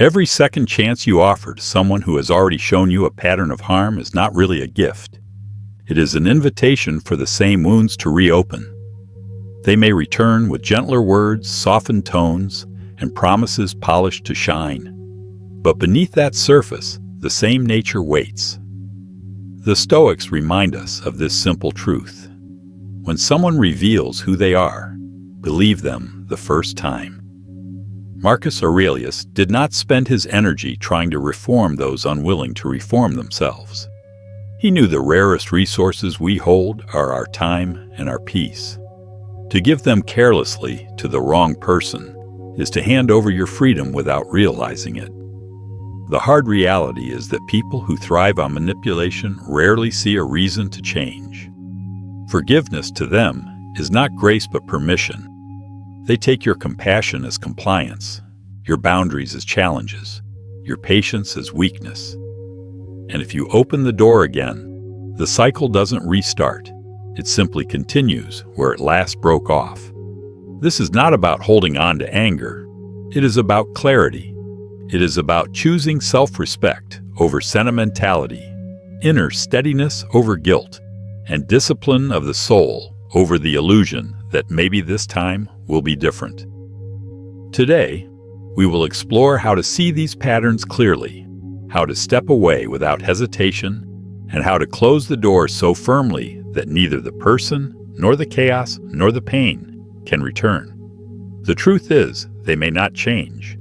Every second chance you offer to someone who has already shown you a pattern of harm is not really a gift. It is an invitation for the same wounds to reopen. They may return with gentler words, softened tones, and promises polished to shine. But beneath that surface, the same nature waits. The Stoics remind us of this simple truth. When someone reveals who they are, believe them the first time. Marcus Aurelius did not spend his energy trying to reform those unwilling to reform themselves. He knew the rarest resources we hold are our time and our peace. To give them carelessly to the wrong person is to hand over your freedom without realizing it. The hard reality is that people who thrive on manipulation rarely see a reason to change. Forgiveness to them is not grace but permission. They take your compassion as compliance, your boundaries as challenges, your patience as weakness. And if you open the door again, the cycle doesn't restart. It simply continues where it last broke off. This is not about holding on to anger. It is about clarity. It is about choosing self-respect over sentimentality, inner steadiness over guilt, and discipline of the soul over the illusion that maybe this time will be different. Today, we will explore how to see these patterns clearly, how to step away without hesitation, and how to close the door so firmly that neither the person, nor the chaos, nor the pain can return. The truth is, they may not change,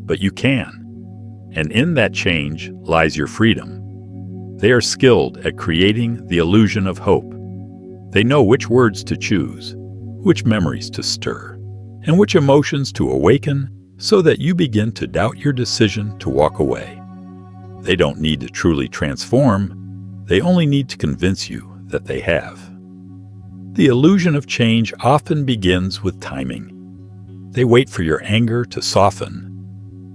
but you can. And in that change lies your freedom. They are skilled at creating the illusion of hope. They know which words to choose, which memories to stir, and which emotions to awaken so that you begin to doubt your decision to walk away. They don't need to truly transform. They only need to convince you that they have. The illusion of change often begins with timing. They wait for your anger to soften,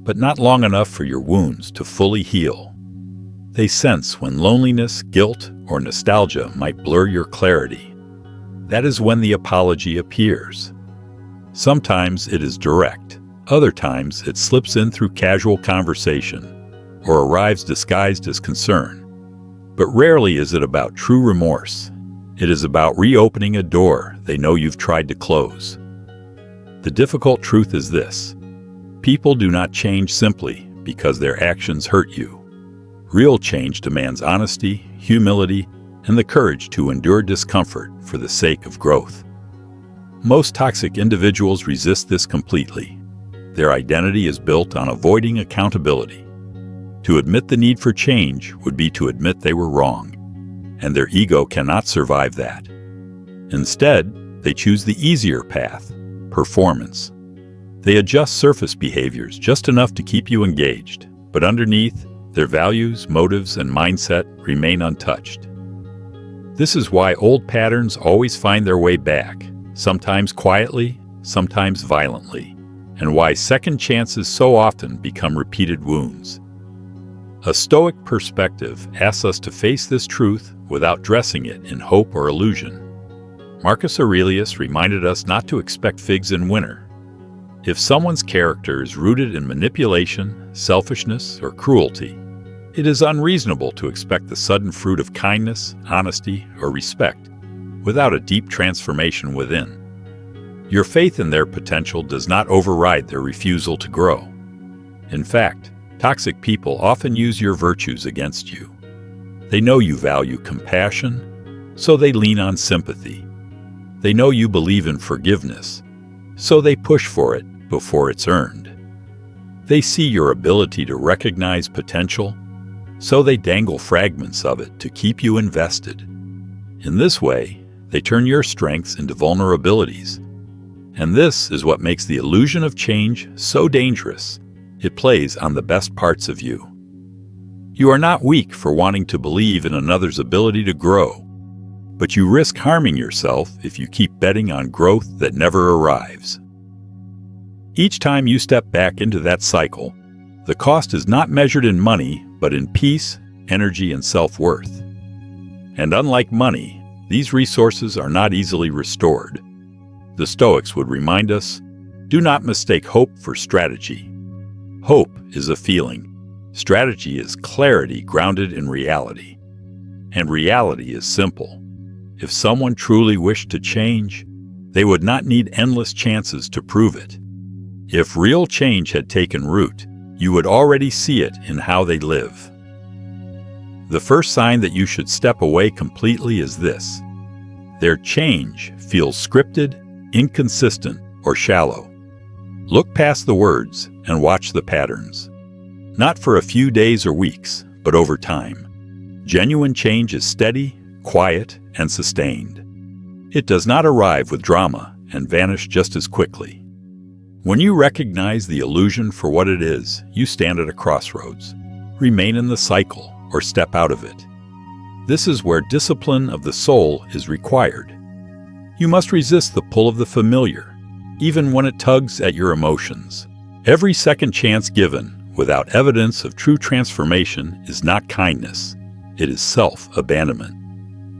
but not long enough for your wounds to fully heal. They sense when loneliness, guilt, or nostalgia might blur your clarity. That is when the apology appears. Sometimes it is direct. Other times it slips in through casual conversation or arrives disguised as concern. But rarely is it about true remorse. It is about reopening a door they know you've tried to close. The difficult truth is this: people do not change simply because their actions hurt you. Real change demands honesty, humility, and the courage to endure discomfort for the sake of growth. Most toxic individuals resist this completely. Their identity is built on avoiding accountability. To admit the need for change would be to admit they were wrong, and their ego cannot survive that. Instead, they choose the easier path: performance. They adjust surface behaviors just enough to keep you engaged, but underneath, their values, motives, and mindset remain untouched. This is why old patterns always find their way back, sometimes quietly, sometimes violently, and why second chances so often become repeated wounds. A Stoic perspective asks us to face this truth without dressing it in hope or illusion. Marcus Aurelius reminded us not to expect figs in winter. If someone's character is rooted in manipulation, selfishness, or cruelty, it is unreasonable to expect the sudden fruit of kindness, honesty, or respect without a deep transformation within. Your faith in their potential does not override their refusal to grow. In fact, toxic people often use your virtues against you. They know you value compassion, so they lean on sympathy. They know you believe in forgiveness, so they push for it before it's earned. They see your ability to recognize potential, so they dangle fragments of it to keep you invested. In this way, they turn your strengths into vulnerabilities. And this is what makes the illusion of change so dangerous. It plays on the best parts of you. You are not weak for wanting to believe in another's ability to grow, but you risk harming yourself if you keep betting on growth that never arrives. Each time you step back into that cycle, the cost is not measured in money, but in peace, energy, and self-worth. And unlike money, these resources are not easily restored. The Stoics would remind us, do not mistake hope for strategy. Hope is a feeling. Strategy is clarity grounded in reality. And reality is simple. If someone truly wished to change, they would not need endless chances to prove it. If real change had taken root, you would already see it in how they live. The first sign that you should step away completely is this: their change feels scripted, inconsistent, or shallow. Look past the words and watch the patterns. Not for a few days or weeks, but over time. Genuine change is steady, quiet, and sustained. It does not arrive with drama and vanish just as quickly. When you recognize the illusion for what it is, you stand at a crossroads. Remain in the cycle or step out of it. This is where discipline of the soul is required. You must resist the pull of the familiar, even when it tugs at your emotions. Every second chance given without evidence of true transformation is not kindness. It is self-abandonment.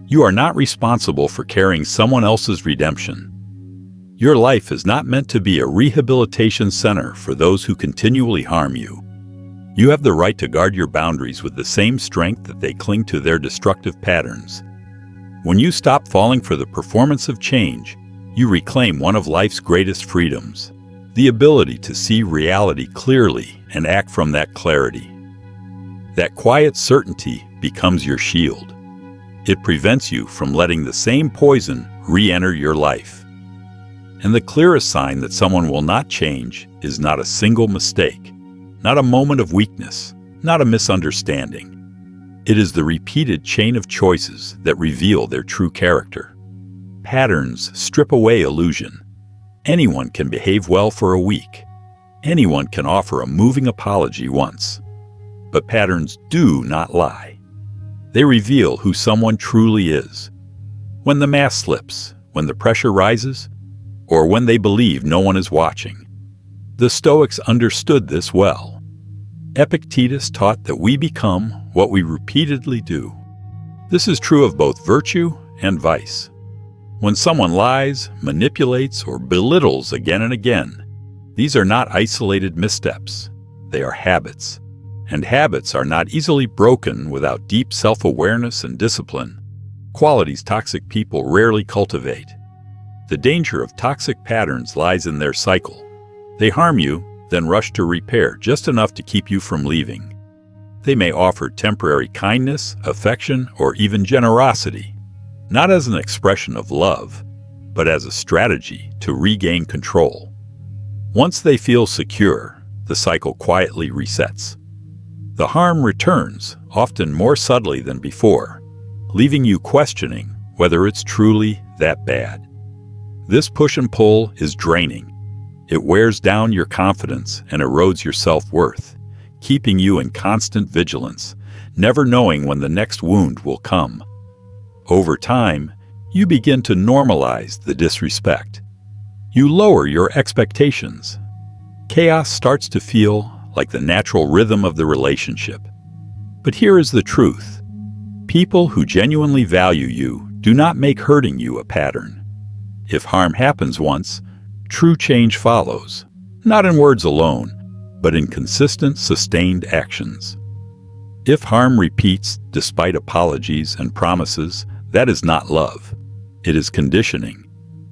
You are not responsible for carrying someone else's redemption. Your life is not meant to be a rehabilitation center for those who continually harm you. You have the right to guard your boundaries with the same strength that they cling to their destructive patterns. When you stop falling for the performance of change, you reclaim one of life's greatest freedoms, the ability to see reality clearly and act from that clarity. That quiet certainty becomes your shield. It prevents you from letting the same poison re-enter your life. And the clearest sign that someone will not change is not a single mistake, not a moment of weakness, not a misunderstanding. It is the repeated chain of choices that reveal their true character. Patterns strip away illusion. Anyone can behave well for a week. Anyone can offer a moving apology once. But patterns do not lie. They reveal who someone truly is. When the mask slips, when the pressure rises, or when they believe no one is watching. The Stoics understood this well. Epictetus taught that we become what we repeatedly do. This is true of both virtue and vice. When someone lies, manipulates, or belittles again and again, these are not isolated missteps. They are habits. And habits are not easily broken without deep self-awareness and discipline, qualities toxic people rarely cultivate. The danger of toxic patterns lies in their cycle. They harm you, then rush to repair just enough to keep you from leaving. They may offer temporary kindness, affection, or even generosity, not as an expression of love, but as a strategy to regain control. Once they feel secure, the cycle quietly resets. The harm returns, often more subtly than before, leaving you questioning whether it's truly that bad. This push and pull is draining. It wears down your confidence and erodes your self-worth, keeping you in constant vigilance, never knowing when the next wound will come. Over time, you begin to normalize the disrespect. You lower your expectations. Chaos starts to feel like the natural rhythm of the relationship. But here is the truth. People who genuinely value you do not make hurting you a pattern. If harm happens once, true change follows, not in words alone, but in consistent, sustained actions. If harm repeats despite apologies and promises, that is not love. It is conditioning,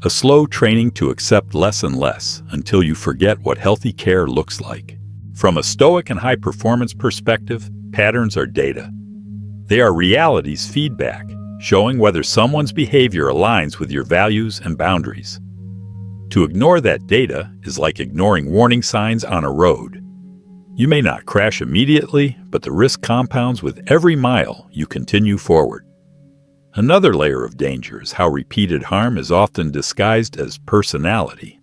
a slow training to accept less and less until you forget what healthy care looks like. From a Stoic and high-performance perspective, patterns are data. They are reality's feedback, showing whether someone's behavior aligns with your values and boundaries. To ignore that data is like ignoring warning signs on a road. You may not crash immediately, but the risk compounds with every mile you continue forward. Another layer of danger is how repeated harm is often disguised as personality.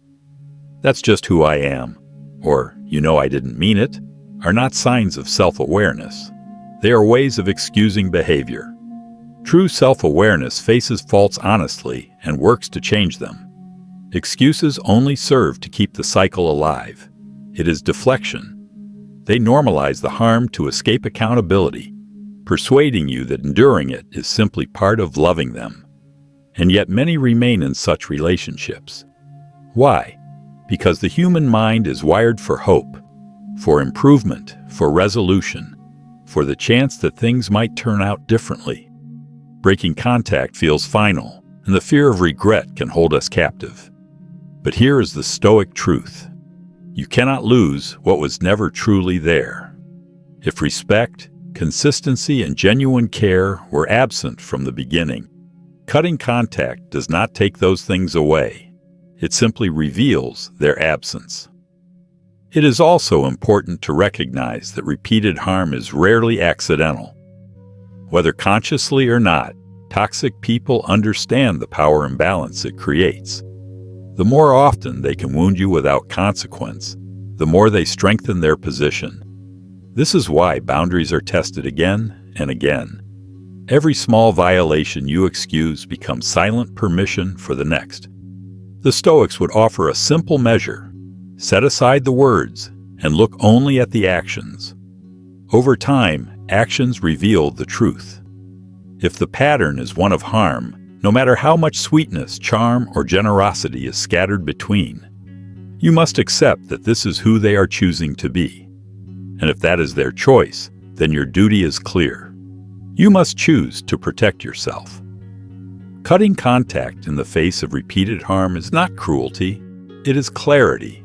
That's just who I am, or I didn't mean it, are not signs of self-awareness. They are ways of excusing behavior. True self-awareness faces faults honestly and works to change them. Excuses only serve to keep the cycle alive. It is deflection. They normalize the harm to escape accountability, persuading you that enduring it is simply part of loving them. And yet many remain in such relationships. Why? Because the human mind is wired for hope, for improvement, for resolution, for the chance that things might turn out differently. Breaking contact feels final, and the fear of regret can hold us captive. But here is the Stoic truth. You cannot lose what was never truly there. If respect, consistency, and genuine care were absent from the beginning, cutting contact does not take those things away. It simply reveals their absence. It is also important to recognize that repeated harm is rarely accidental. Whether consciously or not, toxic people understand the power imbalance it creates. The more often they can wound you without consequence, the more they strengthen their position. This is why boundaries are tested again and again. Every small violation you excuse becomes silent permission for the next. The Stoics would offer a simple measure: set aside the words and look only at the actions. Over time, actions reveal the truth. If the pattern is one of harm, no matter how much sweetness, charm, or generosity is scattered between, you must accept that this is who they are choosing to be. And if that is their choice, then your duty is clear. You must choose to protect yourself. Cutting contact in the face of repeated harm is not cruelty, it is clarity.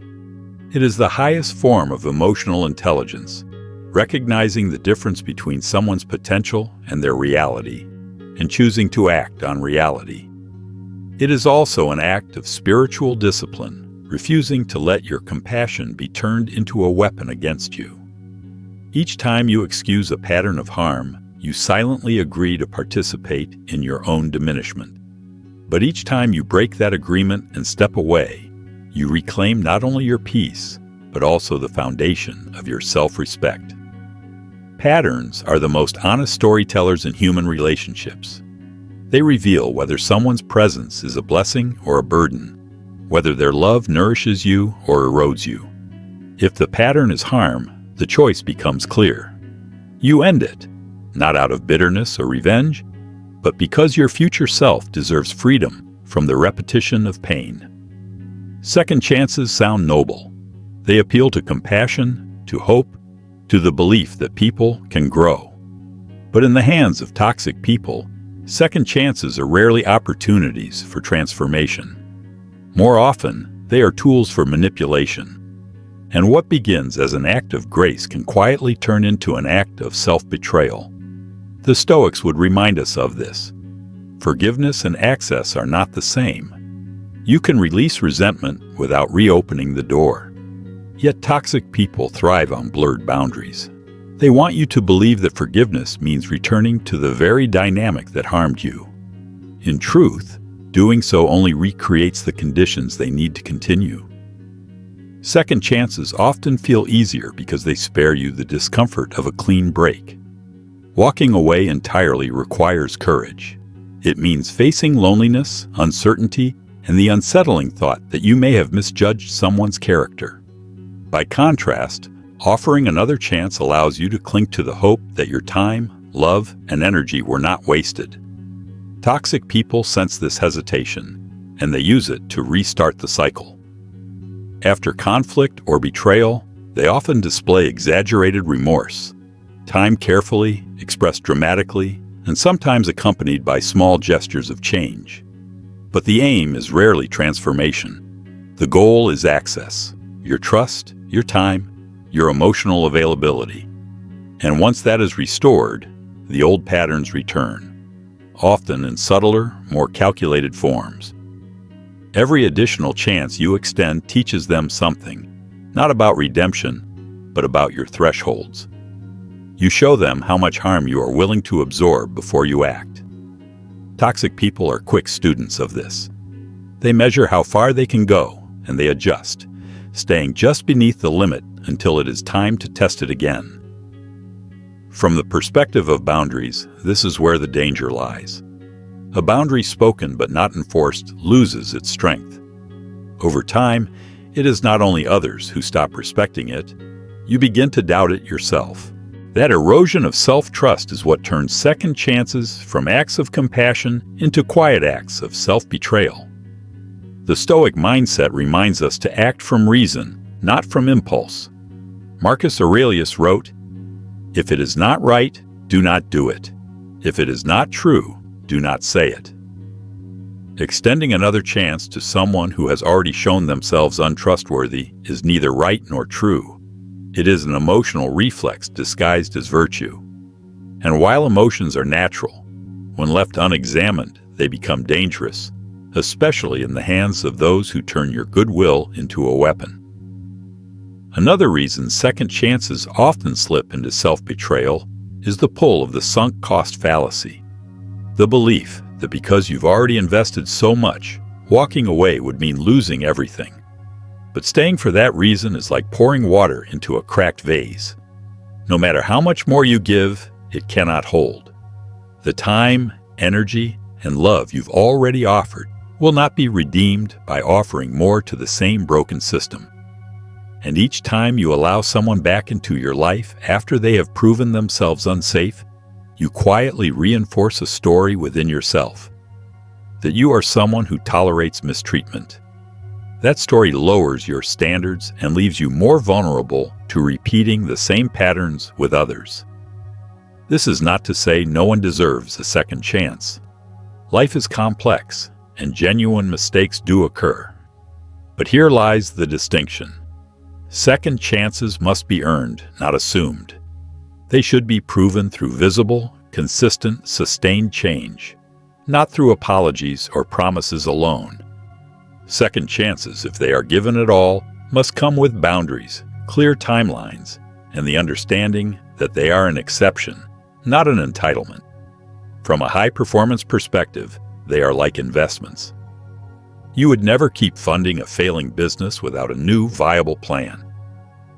It is the highest form of emotional intelligence, recognizing the difference between someone's potential and their reality, and choosing to act on reality. It is also an act of spiritual discipline, refusing to let your compassion be turned into a weapon against you. Each time you excuse a pattern of harm, you silently agree to participate in your own diminishment. But each time you break that agreement and step away, you reclaim not only your peace, but also the foundation of your self-respect. Patterns are the most honest storytellers in human relationships. They reveal whether someone's presence is a blessing or a burden, whether their love nourishes you or erodes you. If the pattern is harm, the choice becomes clear. You end it, not out of bitterness or revenge, but because your future self deserves freedom from the repetition of pain. Second chances sound noble. They appeal to compassion, to hope, to the belief that people can grow. But in the hands of toxic people, second chances are rarely opportunities for transformation. More often, they are tools for manipulation. And what begins as an act of grace can quietly turn into an act of self-betrayal. The Stoics would remind us of this. Forgiveness and access are not the same. You can release resentment without reopening the door. Yet toxic people thrive on blurred boundaries. They want you to believe that forgiveness means returning to the very dynamic that harmed you. In truth, doing so only recreates the conditions they need to continue. Second chances often feel easier because they spare you the discomfort of a clean break. Walking away entirely requires courage. It means facing loneliness, uncertainty, and the unsettling thought that you may have misjudged someone's character. By contrast, offering another chance allows you to cling to the hope that your time, love, and energy were not wasted. Toxic people sense this hesitation, and they use it to restart the cycle. After conflict or betrayal, they often display exaggerated remorse, timed carefully, expressed dramatically, and sometimes accompanied by small gestures of change. But the aim is rarely transformation. The goal is access, your trust, your time, your emotional availability. And once that is restored, the old patterns return, often in subtler, more calculated forms. Every additional chance you extend teaches them something, not about redemption, but about your thresholds. You show them how much harm you are willing to absorb before you act. Toxic people are quick students of this. They measure how far they can go, and they adjust, staying just beneath the limit until it is time to test it again. From the perspective of boundaries, this is where the danger lies. A boundary spoken but not enforced loses its strength. Over time, it is not only others who stop respecting it, you begin to doubt it yourself. That erosion of self-trust is what turns second chances from acts of compassion into quiet acts of self-betrayal. The Stoic mindset reminds us to act from reason, not from impulse. Marcus Aurelius wrote, "If it is not right, do not do it. If it is not true, do not say it." Extending another chance to someone who has already shown themselves untrustworthy is neither right nor true. It is an emotional reflex disguised as virtue. And while emotions are natural, when left unexamined, they become dangerous, especially in the hands of those who turn your goodwill into a weapon. Another reason second chances often slip into self-betrayal is the pull of the sunk cost fallacy. The belief that because you've already invested so much, walking away would mean losing everything. But staying for that reason is like pouring water into a cracked vase. No matter how much more you give, it cannot hold. The time, energy, and love you've already offered will not be redeemed by offering more to the same broken system. And each time you allow someone back into your life after they have proven themselves unsafe, you quietly reinforce a story within yourself that you are someone who tolerates mistreatment. That story lowers your standards and leaves you more vulnerable to repeating the same patterns with others. This is not to say no one deserves a second chance. Life is complex, and genuine mistakes do occur. But here lies the distinction. Second chances must be earned, not assumed. They should be proven through visible, consistent, sustained change, not through apologies or promises alone. Second chances, if they are given at all, must come with boundaries, clear timelines, and the understanding that they are an exception, not an entitlement. From a high-performance perspective, they are like investments. You would never keep funding a failing business without a new, viable plan.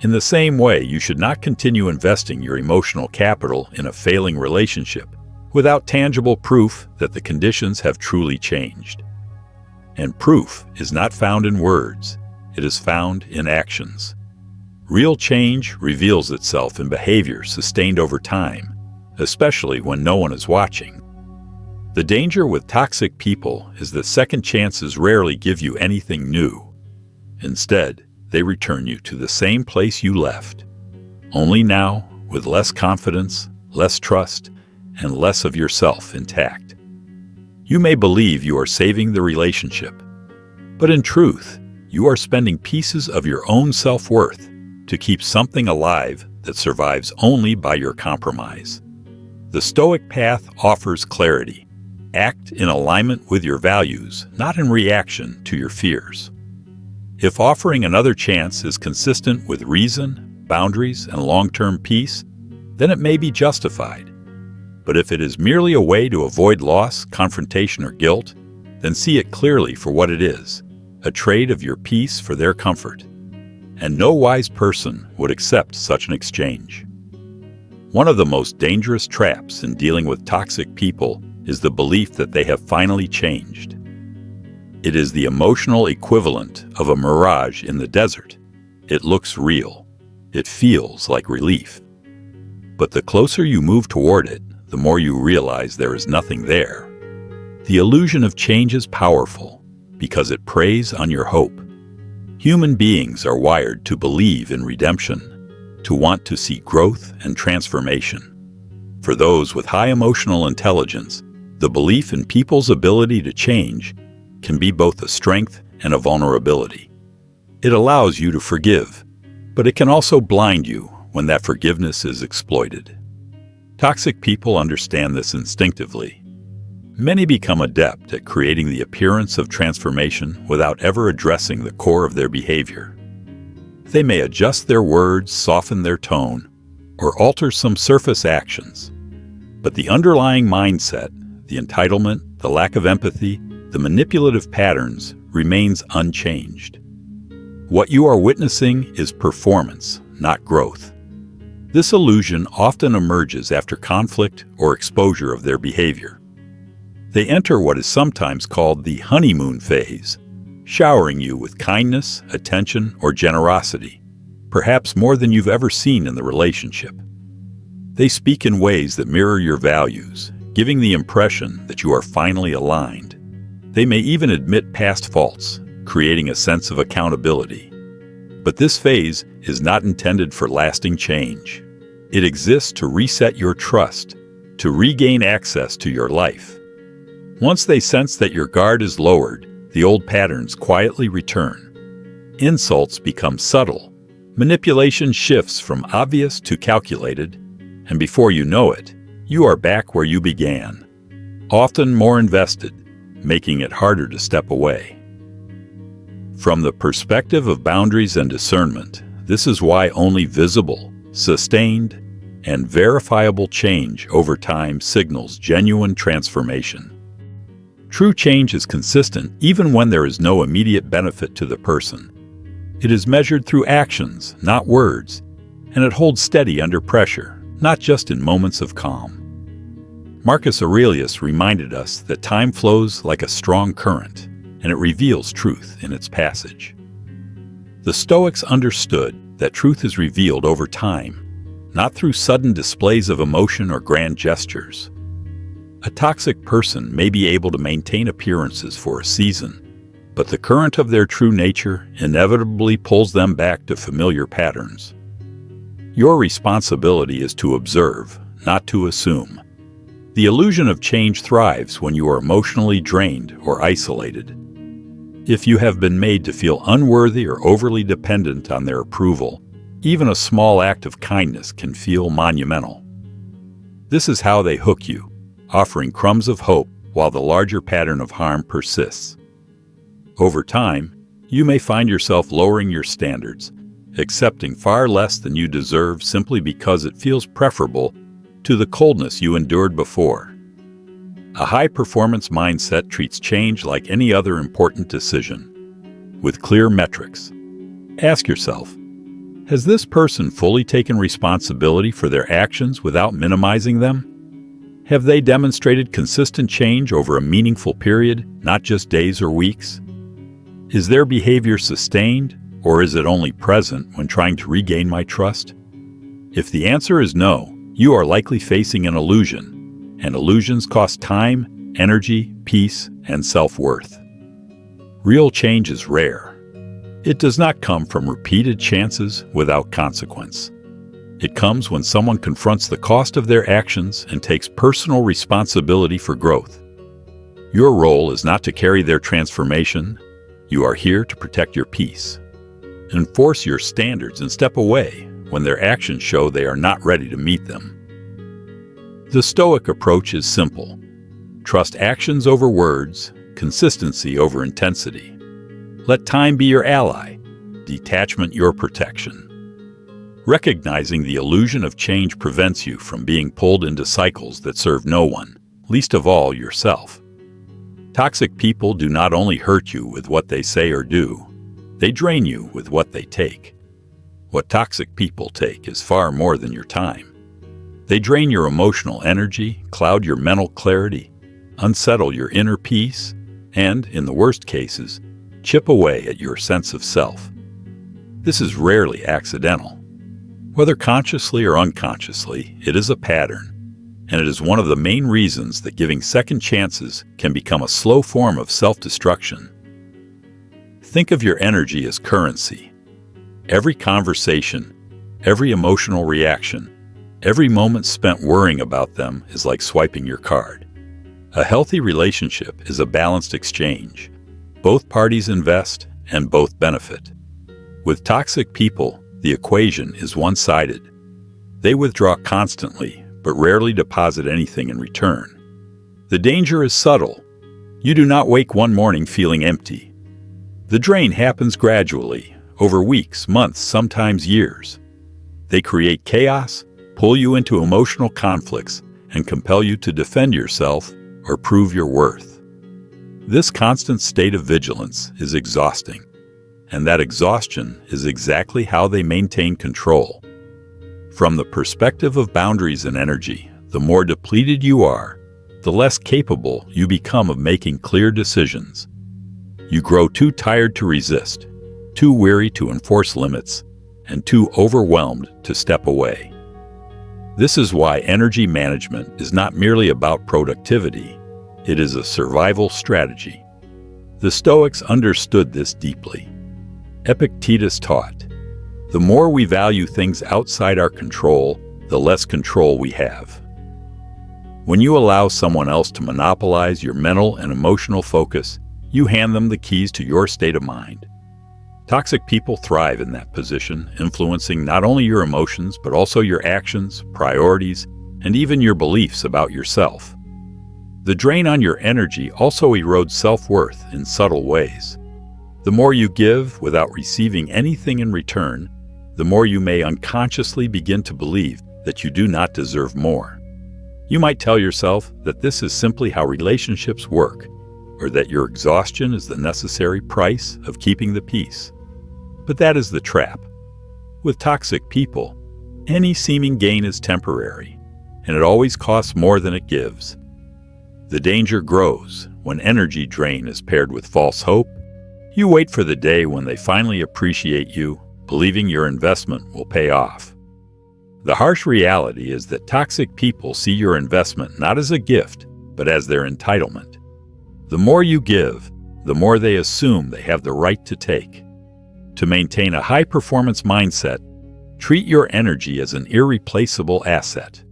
In the same way, you should not continue investing your emotional capital in a failing relationship without tangible proof that the conditions have truly changed. And proof is not found in words, it is found in actions. Real change reveals itself in behavior sustained over time, especially when no one is watching. The danger with toxic people is that second chances rarely give you anything new. Instead, they return you to the same place you left, only now with less confidence, less trust, and less of yourself intact. You may believe you are saving the relationship, but in truth, you are spending pieces of your own self-worth to keep something alive that survives only by your compromise. The Stoic path offers clarity. Act in alignment with your values, not in reaction to your fears. If offering another chance is consistent with reason, boundaries, and long-term peace, then it may be justified. But if it is merely a way to avoid loss, confrontation, or guilt, then see it clearly for what it is, a trade of your peace for their comfort. And no wise person would accept such an exchange. One of the most dangerous traps in dealing with toxic people is the belief that they have finally changed. It is the emotional equivalent of a mirage in the desert. It looks real. It feels like relief. But the closer you move toward it, the more you realize there is nothing there. The illusion of change is powerful because it preys on your hope. Human beings are wired to believe in redemption, to want to see growth and transformation. For those with high emotional intelligence, the belief in people's ability to change can be both a strength and a vulnerability. It allows you to forgive, but it can also blind you when that forgiveness is exploited. Toxic people understand this instinctively. Many become adept at creating the appearance of transformation without ever addressing the core of their behavior. They may adjust their words, soften their tone, or alter some surface actions. But the underlying mindset, the entitlement, the lack of empathy, the manipulative patterns remains unchanged. What you are witnessing is performance, not growth. This illusion often emerges after conflict or exposure of their behavior. They enter what is sometimes called the honeymoon phase, showering you with kindness, attention, or generosity, perhaps more than you've ever seen in the relationship. They speak in ways that mirror your values, giving the impression that you are finally aligned. They may even admit past faults, creating a sense of accountability. But this phase is not intended for lasting change. It exists to reset your trust, to regain access to your life. Once they sense that your guard is lowered, the old patterns quietly return. Insults become subtle. Manipulation shifts from obvious to calculated, and before you know it, you are back where you began, often more invested, making it harder to step away. From the perspective of boundaries and discernment, this is why only visible, sustained, and verifiable change over time signals genuine transformation. True change is consistent even when there is no immediate benefit to the person. It is measured through actions, not words, and it holds steady under pressure, not just in moments of calm. Marcus Aurelius reminded us that time flows like a strong current, and it reveals truth in its passage. The Stoics understood that truth is revealed over time, not through sudden displays of emotion or grand gestures. A toxic person may be able to maintain appearances for a season, but the current of their true nature inevitably pulls them back to familiar patterns. Your responsibility is to observe, not to assume. The illusion of change thrives when you are emotionally drained or isolated. If you have been made to feel unworthy or overly dependent on their approval, even a small act of kindness can feel monumental. This is how they hook you, offering crumbs of hope while the larger pattern of harm persists. Over time, you may find yourself lowering your standards, accepting far less than you deserve simply because it feels preferable to the coldness you endured before. A high-performance mindset treats change like any other important decision, with clear metrics. Ask yourself, has this person fully taken responsibility for their actions without minimizing them? Have they demonstrated consistent change over a meaningful period, not just days or weeks? Is their behavior sustained, or is it only present when trying to regain my trust? If the answer is no, you are likely facing an illusion, and illusions cost time, energy, peace, and self-worth. Real change is rare. It does not come from repeated chances without consequence. It comes when someone confronts the cost of their actions and takes personal responsibility for growth. Your role is not to carry their transformation. You are here to protect your peace. Enforce your standards and step away when their actions show they are not ready to meet them. The Stoic approach is simple. Trust actions over words, consistency over intensity. Let time be your ally, detachment your protection. Recognizing the illusion of change prevents you from being pulled into cycles that serve no one, least of all yourself. Toxic people do not only hurt you with what they say or do, they drain you with what they take. What toxic people take is far more than your time. They drain your emotional energy, cloud your mental clarity, unsettle your inner peace, and, in the worst cases, chip away at your sense of self. This is rarely accidental. Whether consciously or unconsciously, it is a pattern, and it is one of the main reasons that giving second chances can become a slow form of self-destruction. Think of your energy as currency. Every conversation, every emotional reaction, every moment spent worrying about them is like swiping your card. A healthy relationship is a balanced exchange. Both parties invest and both benefit. With toxic people, the equation is one-sided. They withdraw constantly, but rarely deposit anything in return. The danger is subtle. You do not wake one morning feeling empty. The drain happens gradually, over weeks, months, sometimes years. They create chaos, pull you into emotional conflicts, and compel you to defend yourself or prove your worth. This constant state of vigilance is exhausting, and that exhaustion is exactly how they maintain control. From the perspective of boundaries and energy, the more depleted you are, the less capable you become of making clear decisions. You grow too tired to resist, too weary to enforce limits, and too overwhelmed to step away. This is why energy management is not merely about productivity. It is a survival strategy. The Stoics understood this deeply. Epictetus taught, The more we value things outside our control, the less control we have. When you allow someone else to monopolize your mental and emotional focus, you hand them the keys to your state of mind. Toxic people thrive in that position, influencing not only your emotions, but also your actions, priorities, and even your beliefs about yourself. The drain on your energy also erodes self-worth in subtle ways. The more you give without receiving anything in return, the more you may unconsciously begin to believe that you do not deserve more. You might tell yourself that this is simply how relationships work, or that your exhaustion is the necessary price of keeping the peace. But that is the trap. With toxic people, any seeming gain is temporary, and it always costs more than it gives. The danger grows when energy drain is paired with false hope. You wait for the day when they finally appreciate you, believing your investment will pay off. The harsh reality is that toxic people see your investment not as a gift, but as their entitlement. The more you give, the more they assume they have the right to take. To maintain a high-performance mindset, treat your energy as an irreplaceable asset.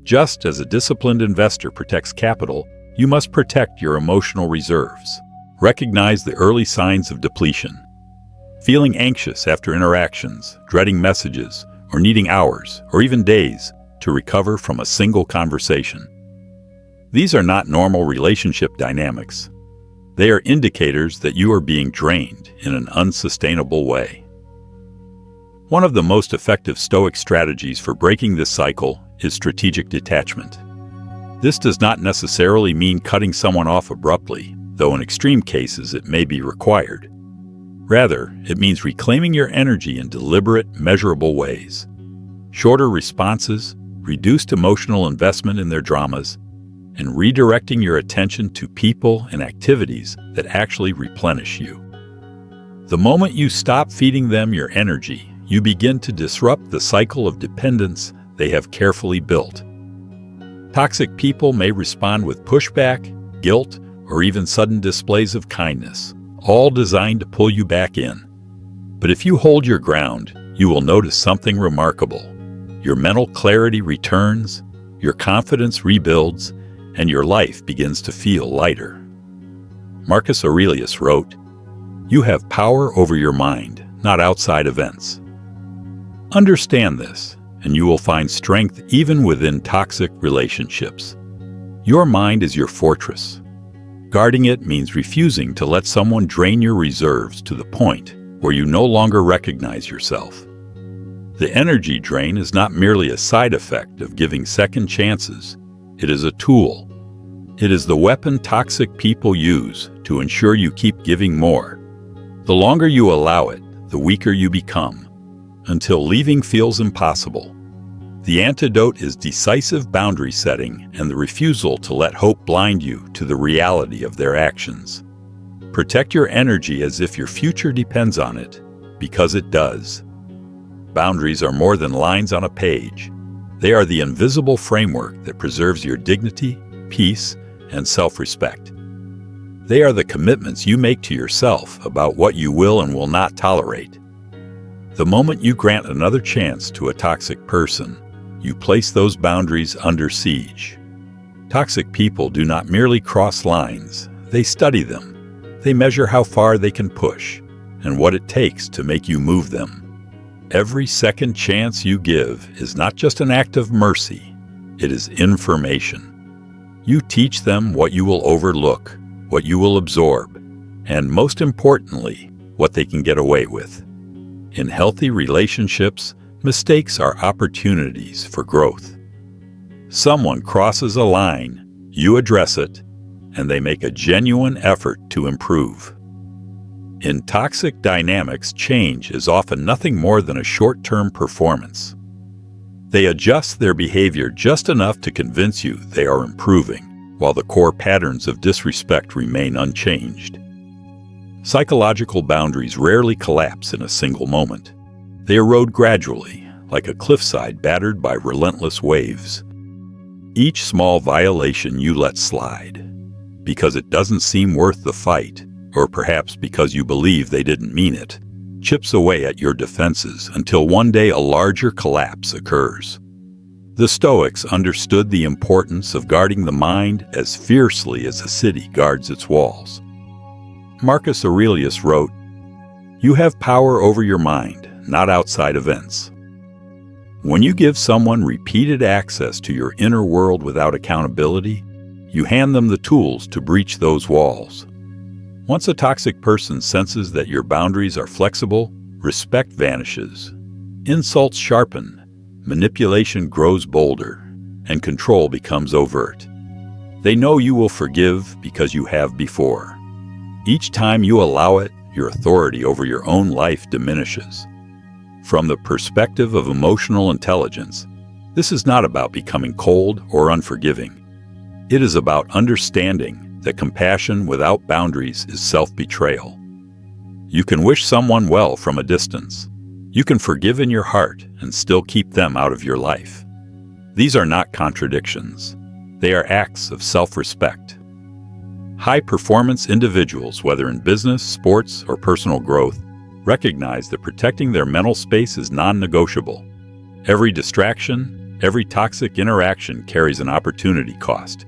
Just as a disciplined investor protects capital, you must protect your emotional reserves. Recognize the early signs of depletion. Feeling anxious after interactions, dreading messages, or needing hours, or even days, to recover from a single conversation. These are not normal relationship dynamics. They are indicators that you are being drained in an unsustainable way. One of the most effective Stoic strategies for breaking this cycle is strategic detachment. This does not necessarily mean cutting someone off abruptly, though in extreme cases it may be required. Rather, it means reclaiming your energy in deliberate, measurable ways. Shorter responses, reduced emotional investment in their dramas, and redirecting your attention to people and activities that actually replenish you. The moment you stop feeding them your energy, you begin to disrupt the cycle of dependence they have carefully built. Toxic people may respond with pushback, guilt, or even sudden displays of kindness, all designed to pull you back in. But if you hold your ground, you will notice something remarkable. Your mental clarity returns, your confidence rebuilds, and your life begins to feel lighter. Marcus Aurelius wrote, "You have power over your mind, not outside events." Understand this, and you will find strength even within toxic relationships. Your mind is your fortress. Guarding it means refusing to let someone drain your reserves to the point where you no longer recognize yourself. The energy drain is not merely a side effect of giving second chances. It is a tool. It is the weapon toxic people use to ensure you keep giving more. The longer you allow it, the weaker you become, until leaving feels impossible. The antidote is decisive boundary setting and the refusal to let hope blind you to the reality of their actions. Protect your energy as if your future depends on it, because it does. Boundaries are more than lines on a page. They are the invisible framework that preserves your dignity, peace, and self-respect. They are the commitments you make to yourself about what you will and will not tolerate. The moment you grant another chance to a toxic person, you place those boundaries under siege. Toxic people do not merely cross lines, they study them. They measure how far they can push and what it takes to make you move them. Every second chance you give is not just an act of mercy, it is information. You teach them what you will overlook, what you will absorb, and most importantly, what they can get away with. In healthy relationships, mistakes are opportunities for growth. Someone crosses a line, you address it, and they make a genuine effort to improve. In toxic dynamics, change is often nothing more than a short-term performance. They adjust their behavior just enough to convince you they are improving, while the core patterns of disrespect remain unchanged. Psychological boundaries rarely collapse in a single moment. They erode gradually, like a cliffside battered by relentless waves. Each small violation you let slide, because it doesn't seem worth the fight, or perhaps because you believe they didn't mean it, chips away at your defenses until one day a larger collapse occurs. The Stoics understood the importance of guarding the mind as fiercely as a city guards its walls. Marcus Aurelius wrote, "You have power over your mind, not outside events." When you give someone repeated access to your inner world without accountability, you hand them the tools to breach those walls. Once a toxic person senses that your boundaries are flexible, respect vanishes. Insults sharpen, manipulation grows bolder, and control becomes overt. They know you will forgive because you have before. Each time you allow it, your authority over your own life diminishes. From the perspective of emotional intelligence, this is not about becoming cold or unforgiving. It is about understanding that compassion without boundaries is self-betrayal. You can wish someone well from a distance. You can forgive in your heart and still keep them out of your life. These are not contradictions. They are acts of self-respect. High-performance individuals, whether in business, sports, or personal growth, recognize that protecting their mental space is non-negotiable. Every distraction, every toxic interaction carries an opportunity cost.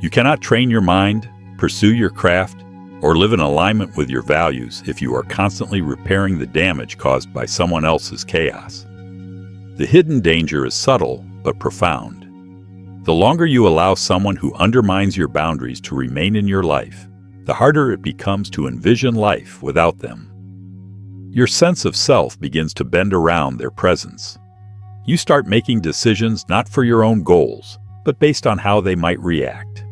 You cannot train your mind, pursue your craft, or live in alignment with your values if you are constantly repairing the damage caused by someone else's chaos. The hidden danger is subtle but profound. The longer you allow someone who undermines your boundaries to remain in your life, the harder it becomes to envision life without them. Your sense of self begins to bend around their presence. You start making decisions not for your own goals, but based on how they might react.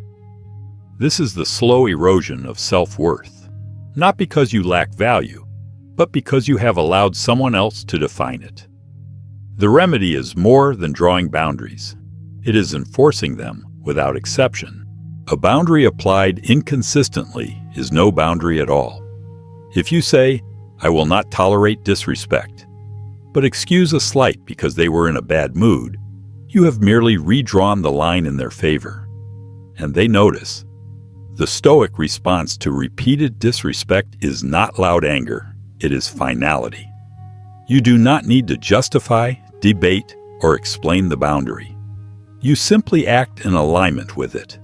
This is the slow erosion of self-worth, not because you lack value, but because you have allowed someone else to define it. The remedy is more than drawing boundaries. It is enforcing them without exception. A boundary applied inconsistently is no boundary at all. If you say, "I will not tolerate disrespect," but excuse a slight because they were in a bad mood, you have merely redrawn the line in their favor. And they notice. The Stoic response to repeated disrespect is not loud anger, it is finality. You do not need to justify, debate, or explain the boundary. You simply act in alignment with it.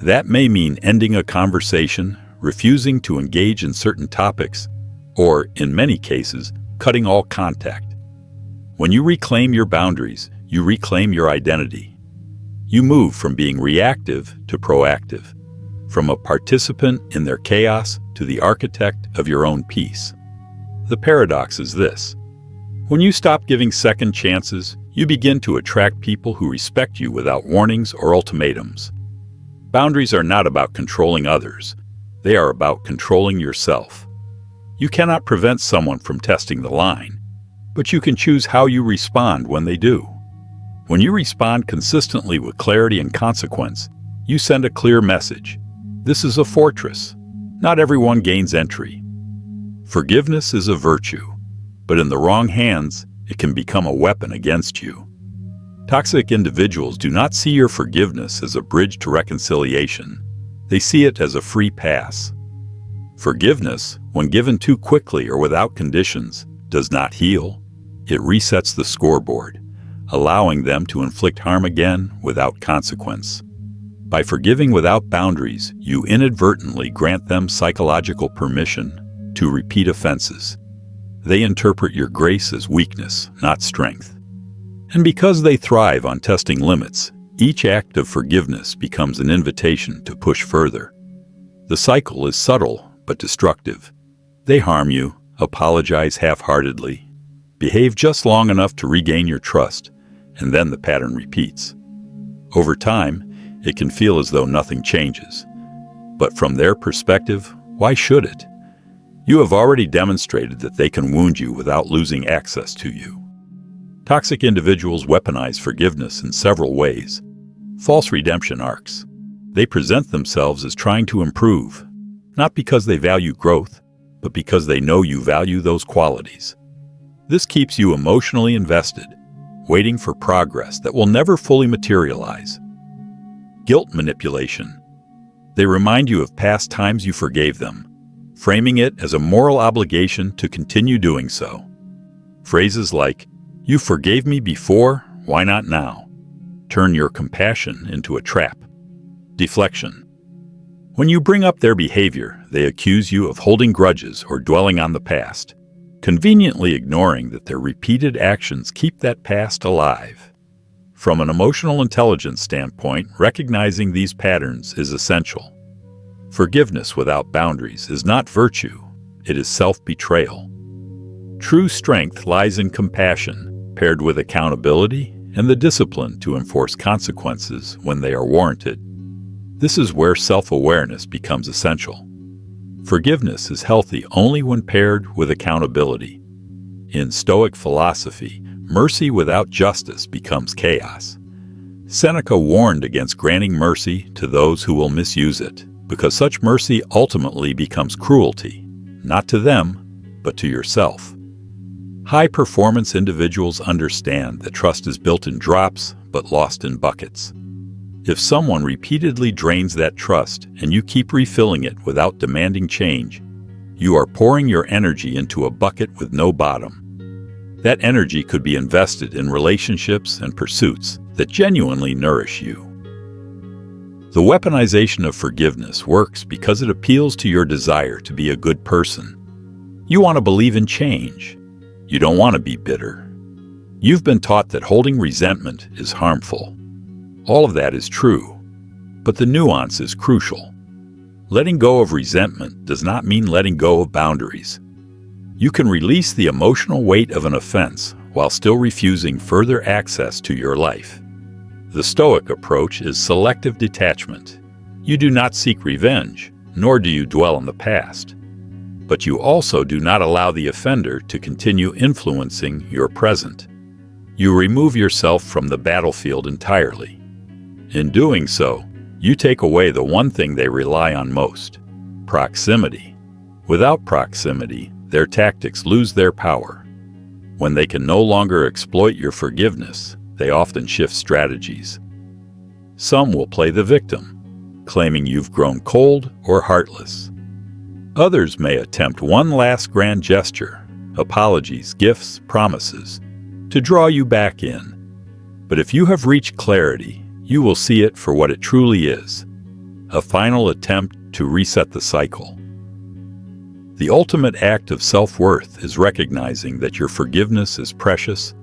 That may mean ending a conversation, refusing to engage in certain topics, or, in many cases, cutting all contact. When you reclaim your boundaries, you reclaim your identity. You move from being reactive to proactive, from a participant in their chaos to the architect of your own peace. The paradox is this. When you stop giving second chances, you begin to attract people who respect you without warnings or ultimatums. Boundaries are not about controlling others. They are about controlling yourself. You cannot prevent someone from testing the line, but you can choose how you respond when they do. When you respond consistently with clarity and consequence, you send a clear message. This is a fortress. Not everyone gains entry. Forgiveness is a virtue, but in the wrong hands, it can become a weapon against you. Toxic individuals do not see your forgiveness as a bridge to reconciliation. They see it as a free pass. Forgiveness, when given too quickly or without conditions, does not heal. It resets the scoreboard, allowing them to inflict harm again without consequence. By forgiving without boundaries, you inadvertently grant them psychological permission to repeat offenses. They interpret your grace as weakness, not strength. And because they thrive on testing limits, each act of forgiveness becomes an invitation to push further. The cycle is subtle but destructive. They harm you, apologize half-heartedly, behave just long enough to regain your trust, and then the pattern repeats. Over time, it can feel as though nothing changes. But from their perspective, why should it? You have already demonstrated that they can wound you without losing access to you. Toxic individuals weaponize forgiveness in several ways. False redemption arcs. They present themselves as trying to improve, not because they value growth, but because they know you value those qualities. This keeps you emotionally invested, waiting for progress that will never fully materialize. Guilt manipulation. They remind you of past times you forgave them, framing it as a moral obligation to continue doing so. Phrases like, "You forgave me before, why not now?" turn your compassion into a trap. Deflection. When you bring up their behavior, they accuse you of holding grudges or dwelling on the past, conveniently ignoring that their repeated actions keep that past alive. From an emotional intelligence standpoint, recognizing these patterns is essential. Forgiveness without boundaries is not virtue, it is self-betrayal. True strength lies in compassion, paired with accountability and the discipline to enforce consequences when they are warranted. This is where self-awareness becomes essential. Forgiveness is healthy only when paired with accountability. In Stoic philosophy, mercy without justice becomes chaos. Seneca warned against granting mercy to those who will misuse it, because such mercy ultimately becomes cruelty, not to them, but to yourself. High-performance individuals understand that trust is built in drops but lost in buckets. If someone repeatedly drains that trust and you keep refilling it without demanding change, you are pouring your energy into a bucket with no bottom. That energy could be invested in relationships and pursuits that genuinely nourish you. The weaponization of forgiveness works because it appeals to your desire to be a good person. You want to believe in change. You don't want to be bitter. You've been taught that holding resentment is harmful. All of that is true, but the nuance is crucial. Letting go of resentment does not mean letting go of boundaries. You can release the emotional weight of an offense while still refusing further access to your life. The Stoic approach is selective detachment. You do not seek revenge, nor do you dwell on the past. But you also do not allow the offender to continue influencing your present. You remove yourself from the battlefield entirely. In doing so, you take away the one thing they rely on most: proximity. Without proximity, their tactics lose their power. When they can no longer exploit your forgiveness, they often shift strategies. Some will play the victim, claiming you've grown cold or heartless. Others may attempt one last grand gesture, apologies, gifts, promises, to draw you back in. But if you have reached clarity, you will see it for what it truly is: a final attempt to reset the cycle. The ultimate act of self-worth is recognizing that your forgiveness is precious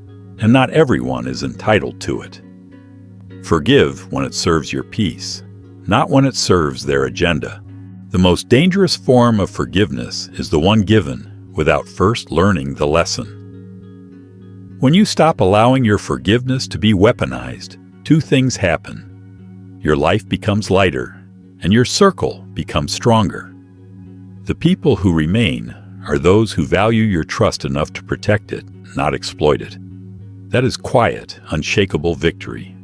and not everyone is entitled to it. Forgive when it serves your peace, not when it serves their agenda. The most dangerous form of forgiveness is the one given without first learning the lesson. When you stop allowing your forgiveness to be weaponized, two things happen. Your life becomes lighter, and your circle becomes stronger. The people who remain are those who value your trust enough to protect it, not exploit it. That is quiet, unshakable victory.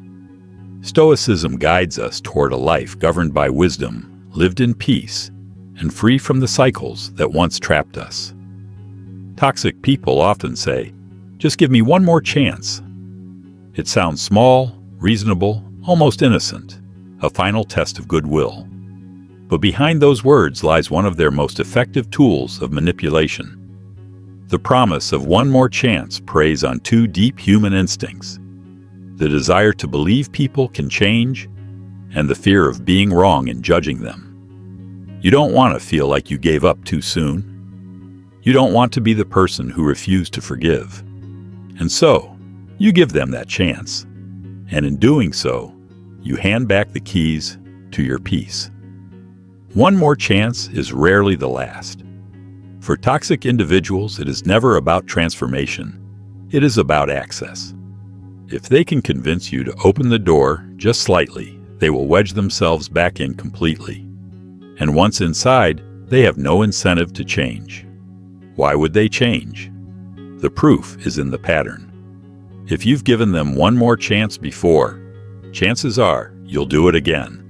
Stoicism guides us toward a life governed by wisdom, lived in peace, and free from the cycles that once trapped us. Toxic people often say, "Just give me one more chance." It sounds small, reasonable, almost innocent, a final test of goodwill. But behind those words lies one of their most effective tools of manipulation. The promise of one more chance preys on two deep human instincts: the desire to believe people can change, and the fear of being wrong in judging them. You don't want to feel like you gave up too soon. You don't want to be the person who refused to forgive. And so, you give them that chance. And in doing so, you hand back the keys to your peace. One more chance is rarely the last. For toxic individuals, it is never about transformation. It is about access. If they can convince you to open the door just slightly, they will wedge themselves back in completely. And once inside, they have no incentive to change. Why would they change? The proof is in the pattern. If you've given them one more chance before, chances are you'll do it again.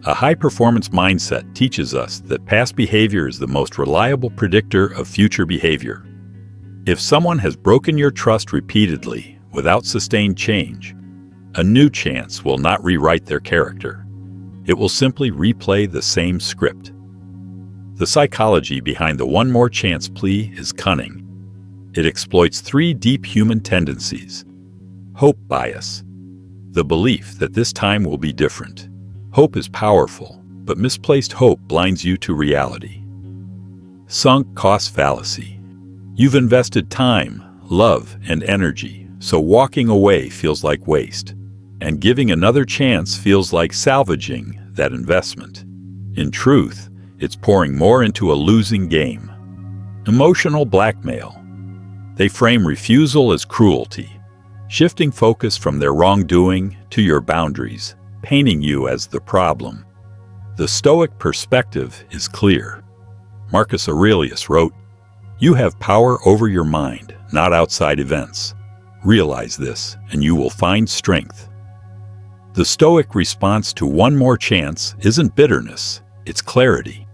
A high-performance mindset teaches us that past behavior is the most reliable predictor of future behavior. If someone has broken your trust repeatedly without sustained change, a new chance will not rewrite their character. It will simply replay the same script. The psychology behind the one more chance plea is cunning. It exploits three deep human tendencies. Hope bias, the belief that this time will be different. Hope is powerful, but misplaced hope blinds you to reality. Sunk cost fallacy. You've invested time, love, and energy, so walking away feels like waste, and giving another chance feels like salvaging that investment. In truth, it's pouring more into a losing game. Emotional blackmail. They frame refusal as cruelty, shifting focus from their wrongdoing to your boundaries, painting you as the problem. The Stoic perspective is clear. Marcus Aurelius wrote, "You have power over your mind, not outside events. Realize this, and you will find strength." The Stoic response to one more chance isn't bitterness, it's clarity.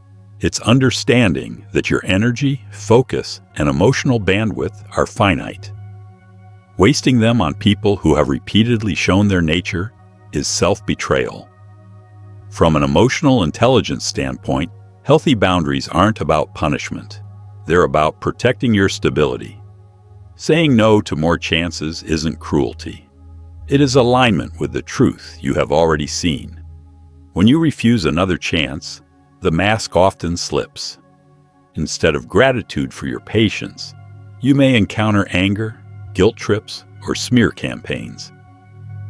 It's understanding that your energy, focus, and emotional bandwidth are finite. Wasting them on people who have repeatedly shown their nature is self-betrayal. From an emotional intelligence standpoint, healthy boundaries aren't about punishment. They're about protecting your stability. Saying no to more chances isn't cruelty. It is alignment with the truth you have already seen. When you refuse another chance, the mask often slips. Instead of gratitude for your patience, you may encounter anger, guilt trips, or smear campaigns.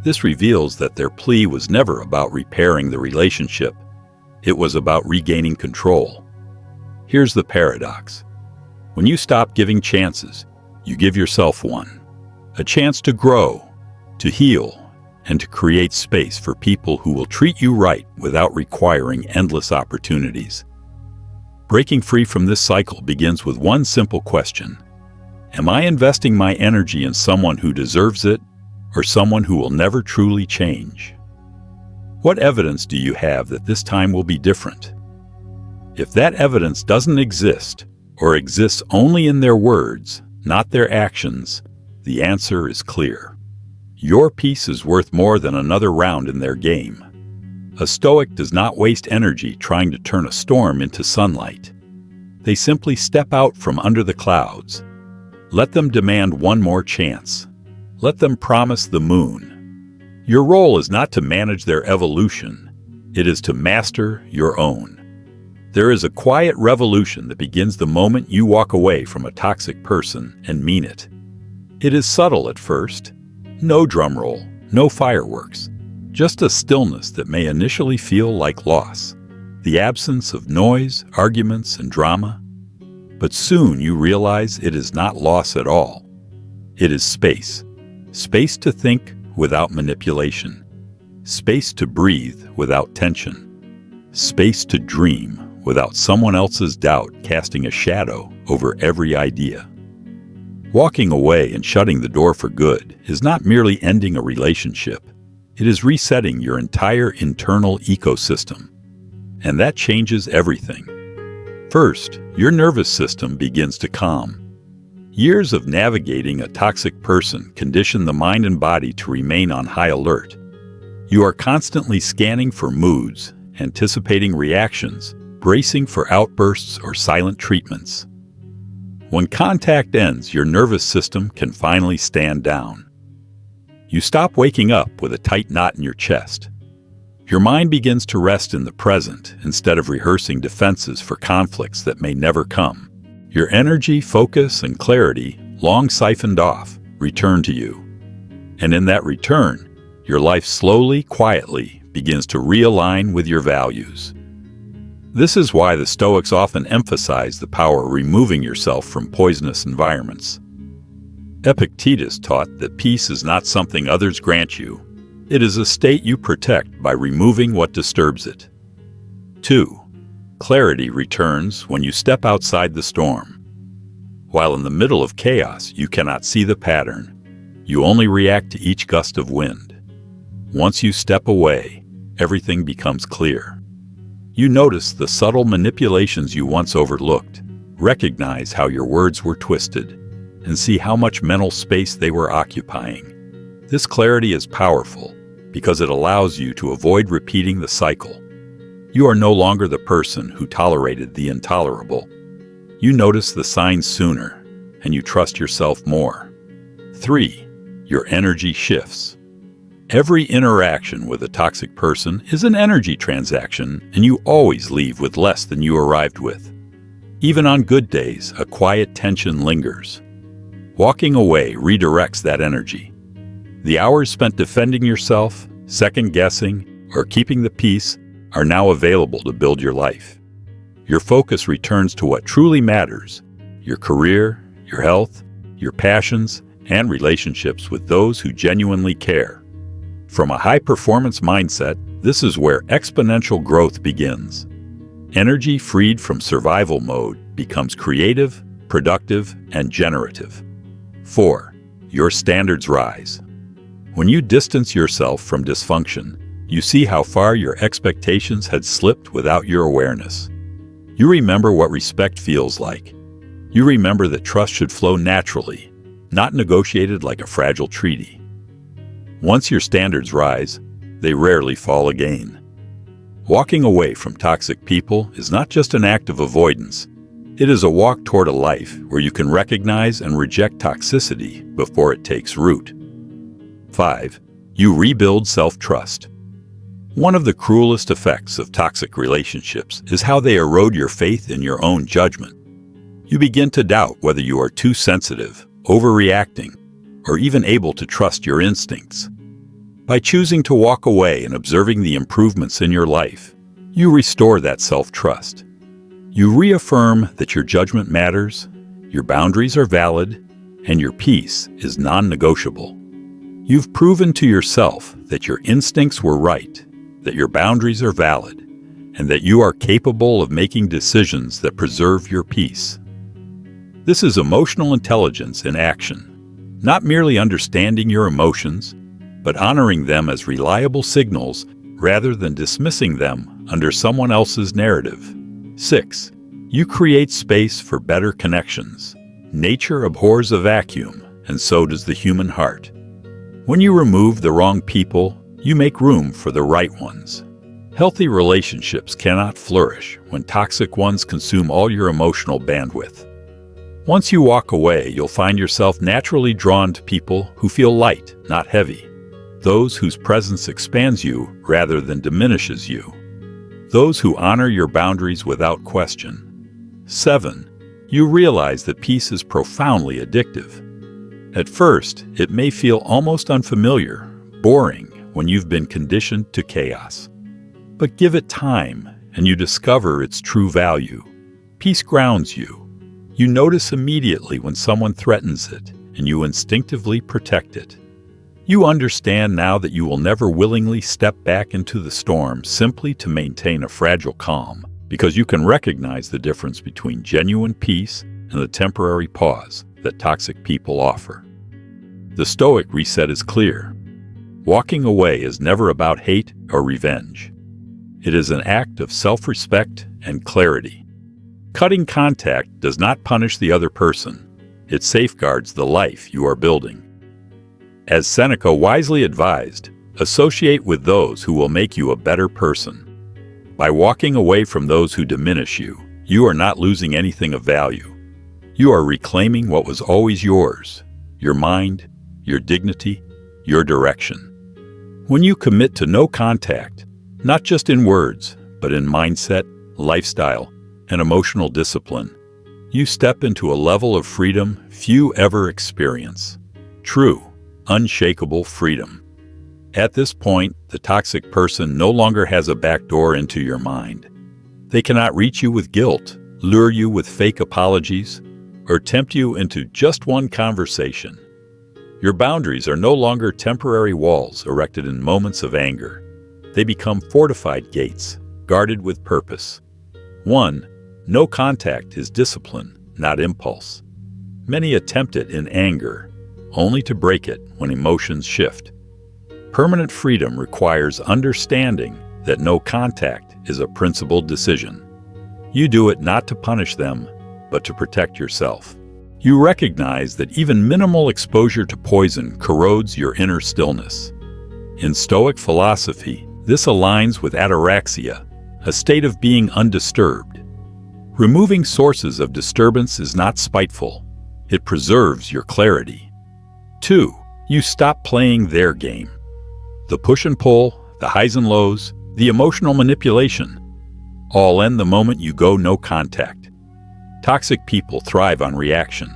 This reveals that their plea was never about repairing the relationship. It was about regaining control. Here's the paradox. When you stop giving chances, you give yourself one. A chance to grow, to heal, and to create space for people who will treat you right without requiring endless opportunities. Breaking free from this cycle begins with one simple question. Am I investing my energy in someone who deserves it, or someone who will never truly change? What evidence do you have that this time will be different? If that evidence doesn't exist, or exists only in their words, not their actions, the answer is clear. Your peace is worth more than another round in their game. A Stoic does not waste energy trying to turn a storm into sunlight. They simply step out from under the clouds. Let them demand one more chance. Let them promise the moon. Your role is not to manage their evolution. It is to master your own. There is a quiet revolution that begins the moment you walk away from a toxic person and mean it. It is subtle at first. No drum roll, no fireworks. Just a stillness that may initially feel like loss. The absence of noise, arguments, and drama. But soon you realize it is not loss at all. It is space. Space to think without manipulation. Space to breathe without tension. Space to dream without someone else's doubt casting a shadow over every idea. Walking away and shutting the door for good is not merely ending a relationship. It is resetting your entire internal ecosystem. And that changes everything. First, your nervous system begins to calm. Years of navigating a toxic person condition the mind and body to remain on high alert. You are constantly scanning for moods, anticipating reactions, bracing for outbursts or silent treatments. When contact ends, your nervous system can finally stand down. You stop waking up with a tight knot in your chest. Your mind begins to rest in the present instead of rehearsing defenses for conflicts that may never come. Your energy, focus, and clarity, long siphoned off, return to you. And in that return, your life slowly, quietly begins to realign with your values. This is why the Stoics often emphasize the power of removing yourself from poisonous environments. Epictetus taught that peace is not something others grant you. It is a state you protect by removing what disturbs it. 2. Clarity returns when you step outside the storm. While in the middle of chaos, you cannot see the pattern. You only react to each gust of wind. Once you step away, everything becomes clear. You notice the subtle manipulations you once overlooked, recognize how your words were twisted, and see how much mental space they were occupying. This clarity is powerful because it allows you to avoid repeating the cycle. You are no longer the person who tolerated the intolerable. You notice the signs sooner, and you trust yourself more. 3. Your energy shifts. Every interaction with a toxic person is an energy transaction, and you always leave with less than you arrived with. Even on good days, a quiet tension lingers. Walking away redirects that energy. The hours spent defending yourself, second-guessing, or keeping the peace are now available to build your life. Your focus returns to what truly matters: your career, your health, your passions, and relationships with those who genuinely care. From a high-performance mindset, this is where exponential growth begins. Energy freed from survival mode becomes creative, productive, and generative. 4. Your standards rise. When you distance yourself from dysfunction, you see how far your expectations had slipped without your awareness. You remember what respect feels like. You remember that trust should flow naturally, not negotiated like a fragile treaty. Once your standards rise, they rarely fall again. Walking away from toxic people is not just an act of avoidance. It is a walk toward a life where you can recognize and reject toxicity before it takes root. 5. You rebuild self-trust. One of the cruelest effects of toxic relationships is how they erode your faith in your own judgment. You begin to doubt whether you are too sensitive, overreacting, or even able to trust your instincts. By choosing to walk away and observing the improvements in your life, you restore that self-trust. You reaffirm that your judgment matters, your boundaries are valid, and your peace is non-negotiable. You've proven to yourself that your instincts were right, that your boundaries are valid, and that you are capable of making decisions that preserve your peace. This is emotional intelligence in action, not merely understanding your emotions, but honoring them as reliable signals rather than dismissing them under someone else's narrative. 6. You create space for better connections. Nature abhors a vacuum, and so does the human heart. When you remove the wrong people, you make room for the right ones. Healthy relationships cannot flourish when toxic ones consume all your emotional bandwidth. Once you walk away, you'll find yourself naturally drawn to people who feel light, not heavy. Those whose presence expands you rather than diminishes you. Those who honor your boundaries without question. 7. You realize that peace is profoundly addictive. At first, it may feel almost unfamiliar, boring, when you've been conditioned to chaos. But give it time, and you discover its true value. Peace grounds you. You notice immediately when someone threatens it, and you instinctively protect it. You understand now that you will never willingly step back into the storm simply to maintain a fragile calm, because you can recognize the difference between genuine peace and the temporary pause that toxic people offer. The Stoic reset is clear. Walking away is never about hate or revenge. It is an act of self-respect and clarity. Cutting contact does not punish the other person. It safeguards the life you are building. As Seneca wisely advised, associate with those who will make you a better person. By walking away from those who diminish you, you are not losing anything of value. You are reclaiming what was always yours: your mind, your dignity, your direction. When you commit to no contact, not just in words, but in mindset, lifestyle, and emotional discipline, you step into a level of freedom few ever experience. True, unshakable freedom. At this point, the toxic person no longer has a backdoor into your mind. They cannot reach you with guilt, lure you with fake apologies, or tempt you into just one conversation. Your boundaries are no longer temporary walls erected in moments of anger. They become fortified gates, guarded with purpose. 1. No contact is discipline, not impulse. Many attempt it in anger, only to break it when emotions shift. Permanent freedom requires understanding that no contact is a principled decision. You do it not to punish them, but to protect yourself. You recognize that even minimal exposure to poison corrodes your inner stillness. In Stoic philosophy, this aligns with ataraxia, a state of being undisturbed. Removing sources of disturbance is not spiteful. It preserves your clarity. 2. You stop playing their game. The push and pull, the highs and lows, the emotional manipulation, all end the moment you go no contact. Toxic people thrive on reaction.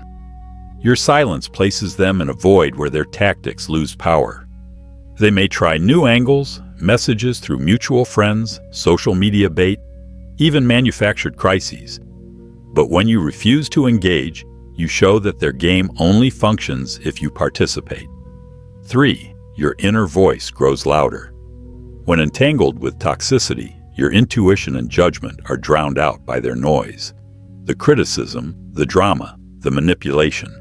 Your silence places them in a void where their tactics lose power. They may try new angles, messages through mutual friends, social media bait, even manufactured crises. But when you refuse to engage, you show that their game only functions if you participate. 3. Your inner voice grows louder. When entangled with toxicity, your intuition and judgment are drowned out by their noise. The criticism, the drama, the manipulation.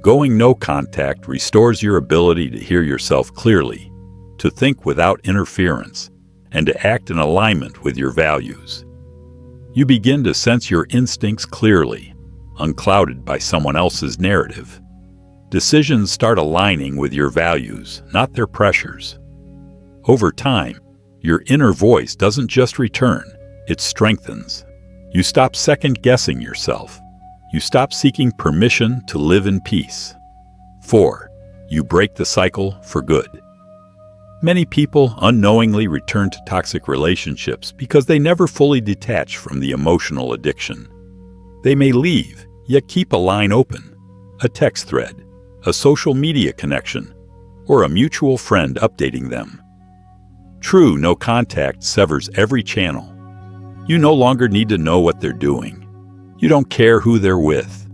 Going no contact restores your ability to hear yourself clearly, to think without interference, and to act in alignment with your values. You begin to sense your instincts clearly, unclouded by someone else's narrative. Decisions start aligning with your values, not their pressures. Over time, your inner voice doesn't just return, it strengthens. You stop second-guessing yourself. You stop seeking permission to live in peace. 4. You break the cycle for good. Many people unknowingly return to toxic relationships because they never fully detach from the emotional addiction. They may leave, yet keep a line open, a text thread, a social media connection, or a mutual friend updating them. True no contact severs every channel. You no longer need to know what they're doing. You don't care who they're with.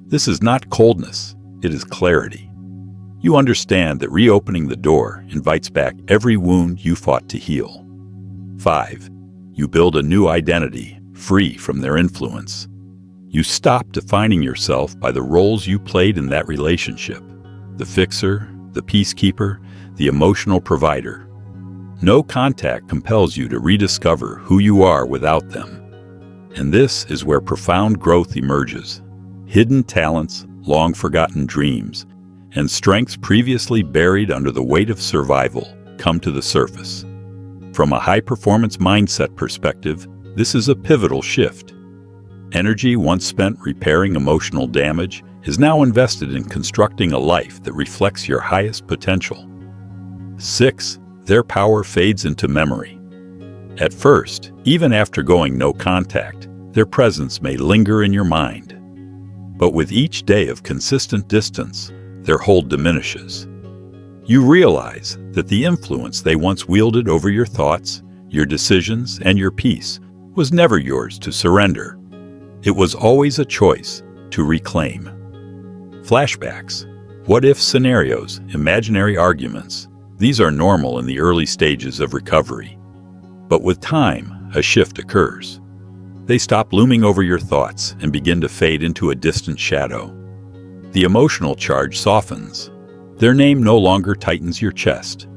This is not coldness, it is clarity. You understand that reopening the door invites back every wound you fought to heal. 5. You build a new identity, free from their influence. You stop defining yourself by the roles you played in that relationship: the fixer, the peacekeeper, the emotional provider. No contact compels you to rediscover who you are without them. And this is where profound growth emerges. Hidden talents, long-forgotten dreams, and strengths previously buried under the weight of survival come to the surface. From a high-performance mindset perspective, this is a pivotal shift. Energy once spent repairing emotional damage is now invested in constructing a life that reflects your highest potential. 6. Their power fades into memory. At first, even after going no contact, their presence may linger in your mind. But with each day of consistent distance, their hold diminishes. You realize that the influence they once wielded over your thoughts, your decisions, and your peace was never yours to surrender. It was always a choice to reclaim. Flashbacks, what-if scenarios, imaginary arguments, these are normal in the early stages of recovery. But with time, a shift occurs. They stop looming over your thoughts and begin to fade into a distant shadow. The emotional charge softens. Their name no longer tightens your chest.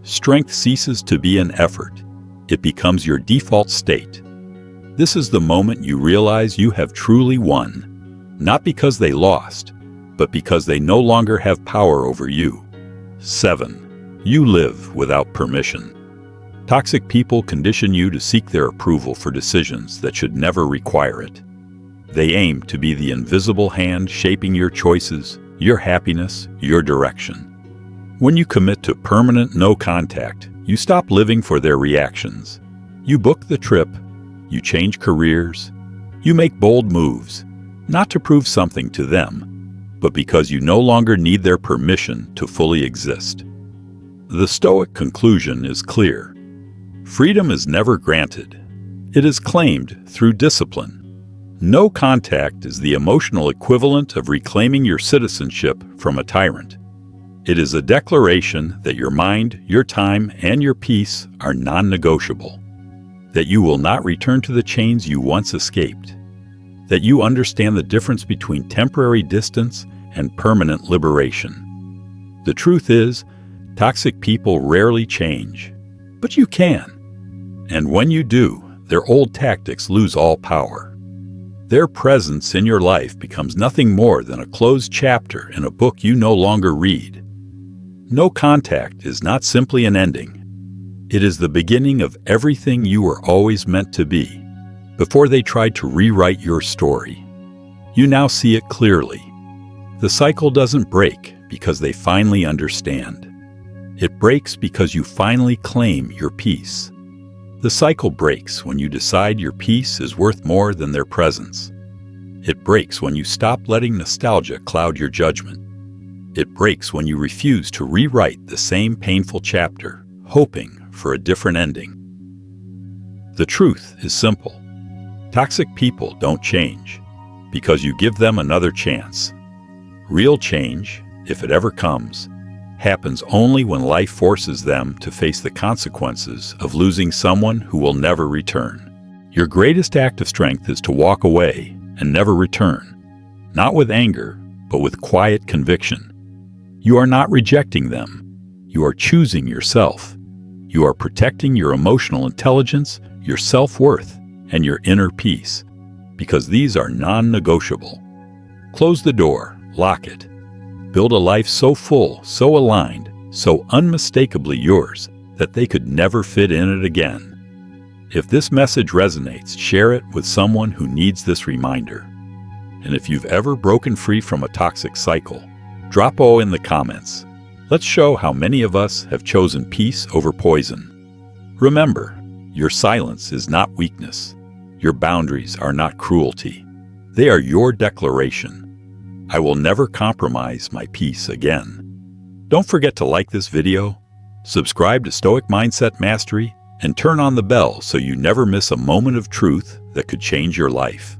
Strength ceases to be an effort. It becomes your default state. This is the moment you realize you have truly won, not because they lost, but because they no longer have power over you. 7. You live without permission. Toxic people condition you to seek their approval for decisions that should never require it. They aim to be the invisible hand shaping your choices, your happiness, your direction. When you commit to permanent no contact, you stop living for their reactions. You book the trip, you change careers, you make bold moves, not to prove something to them, but because you no longer need their permission to fully exist. The Stoic conclusion is clear. Freedom is never granted. It is claimed through discipline. No contact is the emotional equivalent of reclaiming your citizenship from a tyrant. It is a declaration that your mind, your time, and your peace are non-negotiable. That you will not return to the chains you once escaped. That you understand the difference between temporary distance and permanent liberation. The truth is, toxic people rarely change, but you can. And when you do, their old tactics lose all power. Their presence in your life becomes nothing more than a closed chapter in a book you no longer read. No contact is not simply an ending. It is the beginning of everything you were always meant to be, before they tried to rewrite your story. You now see it clearly. The cycle doesn't break because they finally understand. It breaks because you finally claim your peace. The cycle breaks when you decide your peace is worth more than their presence. It breaks when you stop letting nostalgia cloud your judgment. It breaks when you refuse to rewrite the same painful chapter, hoping for a different ending. The truth is simple. Toxic people don't change because you give them another chance. Real change, if it ever comes, happens only when life forces them to face the consequences of losing someone who will never return. Your greatest act of strength is to walk away and never return, not with anger, but with quiet conviction. You are not rejecting them. You are choosing yourself. You are protecting your emotional intelligence, your self-worth, and your inner peace, because these are non-negotiable. Close the door, lock it. Build a life so full, so aligned, so unmistakably yours that they could never fit in it again. If this message resonates, share it with someone who needs this reminder. And if you've ever broken free from a toxic cycle, drop O in the comments. Let's show how many of us have chosen peace over poison. Remember, your silence is not weakness. Your boundaries are not cruelty. They are your declaration. I will never compromise my peace again. Don't forget to like this video, subscribe to Stoic Mindset Mastery, and turn on the bell so you never miss a moment of truth that could change your life.